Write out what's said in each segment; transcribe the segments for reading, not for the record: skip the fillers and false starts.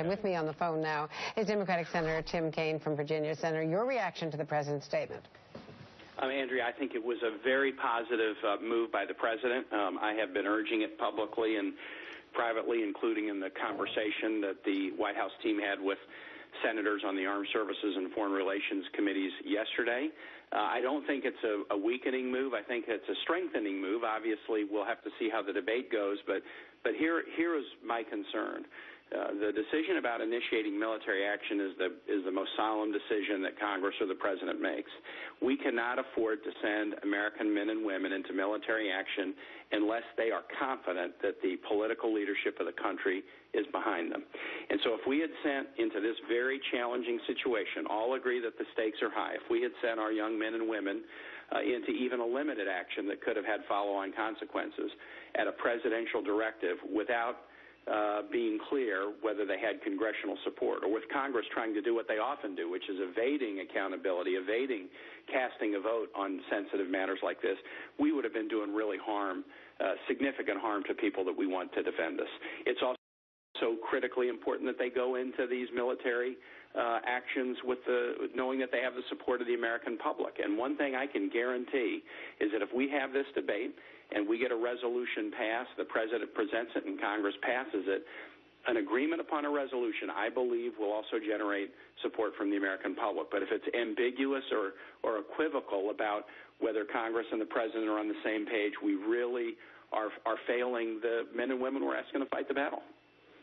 And with me on the phone now is Democratic Senator Tim Kaine from Virginia. Senator, your reaction to the president's statement? Andrea, I think it was a very positive move by the president. I have been urging it publicly and privately, including in the conversation that the White House team had with senators on the Armed Services and Foreign Relations committees yesterday. I don't think it's a weakening move. I think it's a strengthening move. Obviously, we'll have to see how the debate goes, but here is my concern. The decision about initiating military action is the most solemn decision that Congress or the president makes. We cannot afford to send American men and women into military action unless they are confident that the political leadership of the country is behind them. And so if we had sent into this very challenging situation, all agree that the stakes are high, if we had sent our young men and women into even a limited action that could have had follow-on consequences at a presidential directive without being clear whether they had congressional support, or with Congress trying to do what they often do, which is evading accountability, evading casting a vote on sensitive matters like this, we would have been doing really significant harm to people that we want to defend us. It's also critically important that they go into these military actions with knowing that they have the support of the American public. And one thing I can guarantee is that if we have this debate and we get a resolution passed, the president presents it and Congress passes it, an agreement upon a resolution, I believe, will also generate support from the American public. But if it's ambiguous or equivocal about whether Congress and the president are on the same page, we really are failing the men and women we're asking to fight the battle.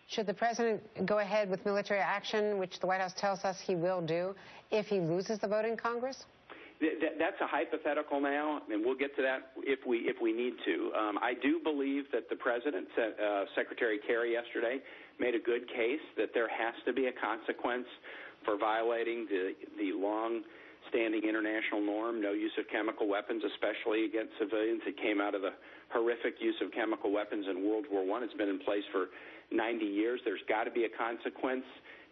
Should the president go ahead with military action, which the White House tells us he will do, if he loses the vote in Congress? That's a hypothetical now, and we'll get to that if we need to. I do believe that the president, Secretary Kerry yesterday, made a good case that there has to be a consequence for violating the long-standing international norm, no use of chemical weapons, especially against civilians. It came out of the horrific use of chemical weapons in World War I. It's been in place for 90 years. There's got to be a consequence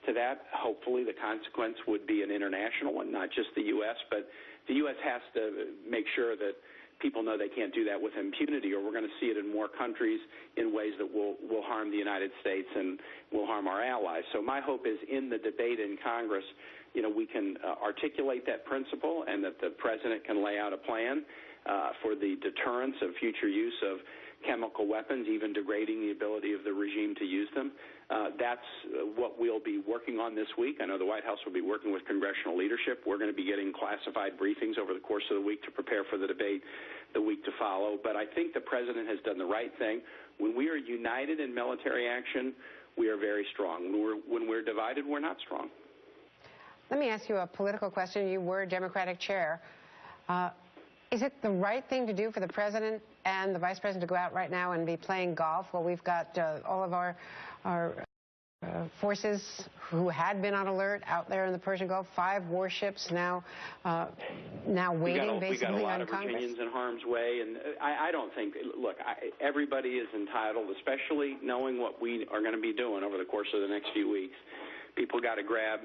to that. Hopefully the consequence would be an international one, not just the U.S., but the U.S. has to make sure that people know they can't do that with impunity, or we're going to see it in more countries in ways that will harm the United States and will harm our allies. So my hope is in the debate in Congress, we can articulate that principle and that the president can lay out a plan for the deterrence of future use of chemical weapons, even degrading the ability of the regime to use them. That's what we'll be working on this week. I know the White House will be working with congressional leadership. We're going to be getting classified briefings over the course of the week to prepare for the debate the week to follow. But I think the president has done the right thing. When we are united in military action, we are very strong. When we're divided, we're not strong. Let me ask you a political question. You were Democratic chair. Is it the right thing to do for the president and the vice president to go out right now and be playing golf while we've got all of our forces who had been on alert out there in the Persian Gulf, 5 warships now waiting basically we got a lot on of Congress? Virginians in harm's way, and I don't think, look, everybody is entitled, especially knowing what we are going to be doing over the course of the next few weeks. People got to grab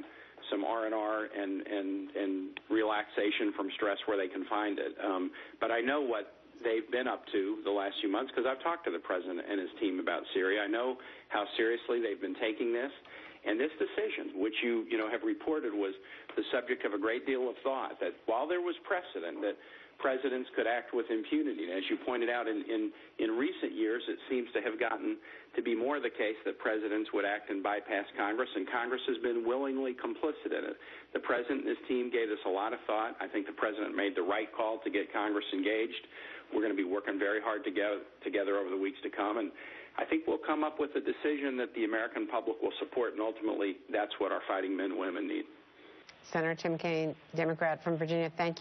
some R&R and relaxation from stress where they can find it. But I know what they've been up to the last few months because I've talked to the president and his team about Syria. I know how seriously they've been taking this. And this decision, which you have reported, was the subject of a great deal of thought, that while there was precedent that presidents could act with impunity, and as you pointed out, in recent years it seems to have gotten to be more the case that presidents would act and bypass Congress, and Congress has been willingly complicit in it. The president and his team gave this a lot of thought. I think the president made the right call to get Congress engaged. We're going to be working very hard together over the weeks to come, and I think we'll come up with a decision that the American public will support, and ultimately that's what our fighting men and women need. Senator Tim Kaine, Democrat from Virginia, thank you.